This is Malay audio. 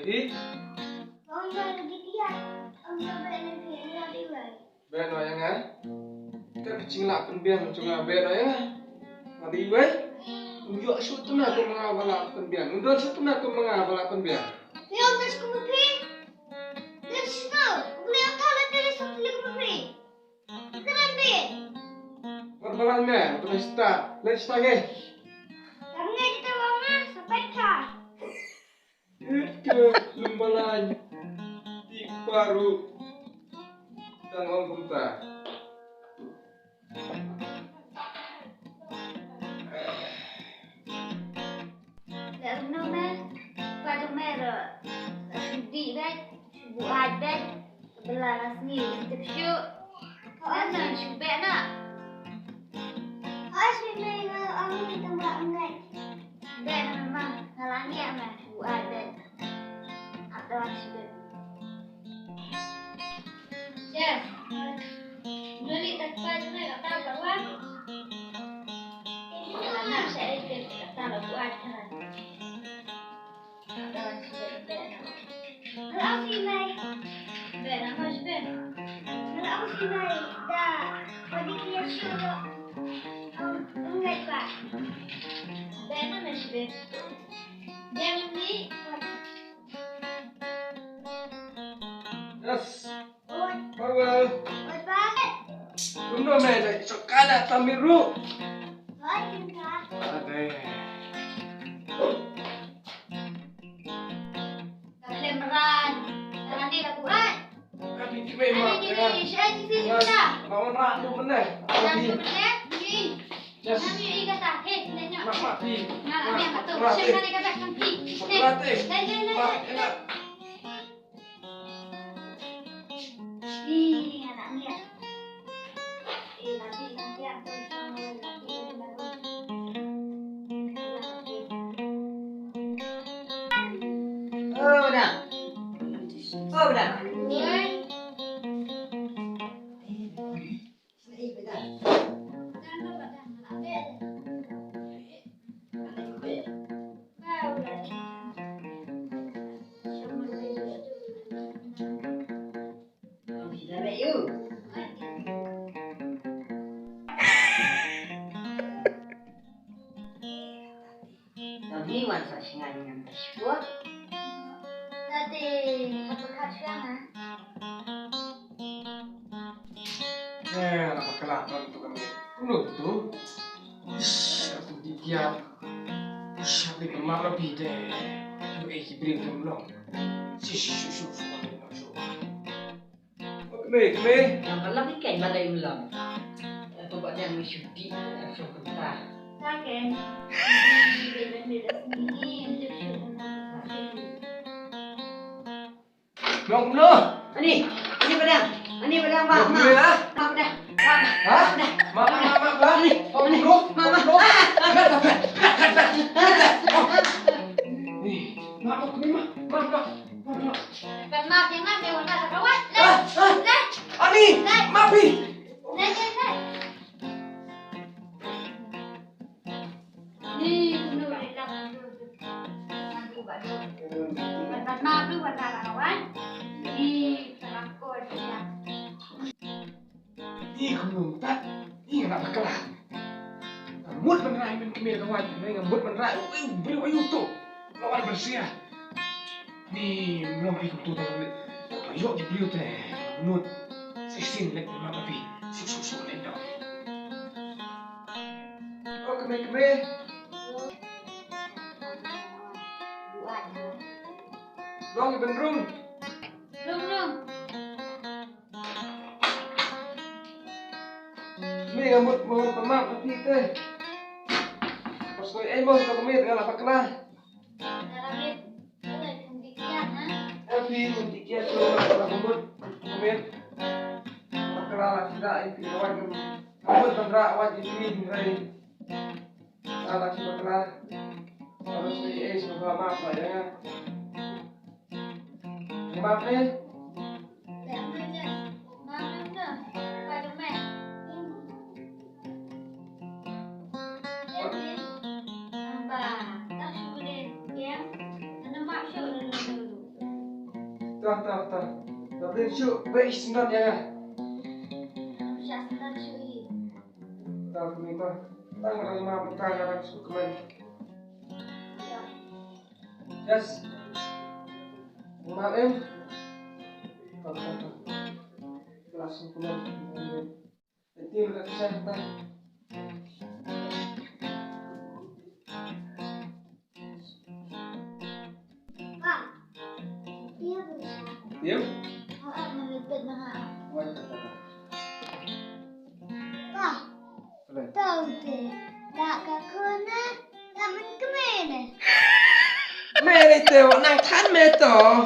Hi. Ông nói là đi kia, ông nói về này thì nó đi về. Về nói yang á. Cái chính là con biển chúng là về đấy á. Mà đi với. Unjuk shoot tu nak mengawal con biển. Unjuk shoot tu nak mengawal con biển. Thì ông ta sẽ không biết. Để sao? Beliau tahu lah dari satu lagi berfri. Keren deh. Berbalan meh, terus start. Let's start again. Karena kita wangi sampai kah. Itu lembalan di baru dan orang kumta. Đã lâu nay, ba trong mẹ rồi. Đi đấy, vụ ai đấy. Belah lah sendiri, kita shoot. Kan nak shoot band nak. Asyik orang kita buat enggak. Band memang halangi amat vụ ai band. Atau shoot. Yes. Beli tempat ni tak tahu kawan. Kalau nak saya tak tahu buat kan. Atau shoot band. Kalau si mai band apa shoot band? Kalau si mai dah bagi dia shoot. Enggak pak. Band mana shoot band? Band ni. Yes. Oi. Farewell. Oi pak. Tunggu meh, dah cokada tamiru. Oi cinta. Ada. Lemeran. Jangan dia buat. Kami memang. Ini saya di sini sudah. Mau nak tu benar. Dan sebenarnya ini. Yes. Kami ini kata, hei, nanya. Mak mati. Nah, kami yang betul. Siapa dia kata kami? Berlatih. Mak, enak. Ih, anaknya. Nanti aku sama lagi baru. Oh, benar. Oh, benar. Oi. Ni wan sa singa dengan tasbih. Nanti apa kasihan ah? Apa kelakar tu kami? Kuno tu. Aku dikiat. Siapa yang mak lebih deh. Hibrin tu belum. Shush. Kami. Yang kalau ikan balai ulam. Apa buat yang mesyuti so kata. Sakit. Beda sini untuk shoot. Kuno. Ani pedang. Ani pedang mak. Mak pedang. Mak pedang. Hah? Mak. Mak, mak. Kan maaf yang maaf yang warna kawan. Ani, mapi. Nih, benar dekat. Aku baca. Kan maaf lu warna kawan. Nih, terangkut ya. Ini kuno tak. Ini nak berkelah. Mut menerai men kemir kawan. Ini mut menerai. Beri wayu tu. Lawan bersih. Ni belum itu tu. Ayok je beliau teh. Mut. Sesin lek mak mapi. Susu lendang. Oh, kemir. Buat. Dong iben rum. Belum. Ni ngamut mohon pemak mapi teh. Pas kau bos kau kemir dengan apa kelah. Dalam boleh pembikian Tapi mendikiat tu orang ngamut kemir. Kelah tidak itu kawan ngamut tendrak wajib ini hari. Salah si kelah. Harus di semoga maaf lah ya. Maaf ni. Tahu. Tapi syuk, baik senang ya. Siya senang syui. Tahu ni tu. Tang orang mah petang orang suka main. Yes. Maaf. Tahu. Langsung pulang. Nanti udah kesehatan. Pak, iya bisa. Diam. Melipit na nga. Wajib. Pak, Boleh. tahu deh. Tak kakuna, taman kemana? Mẹ này tiểu nàng thân mẹ tổ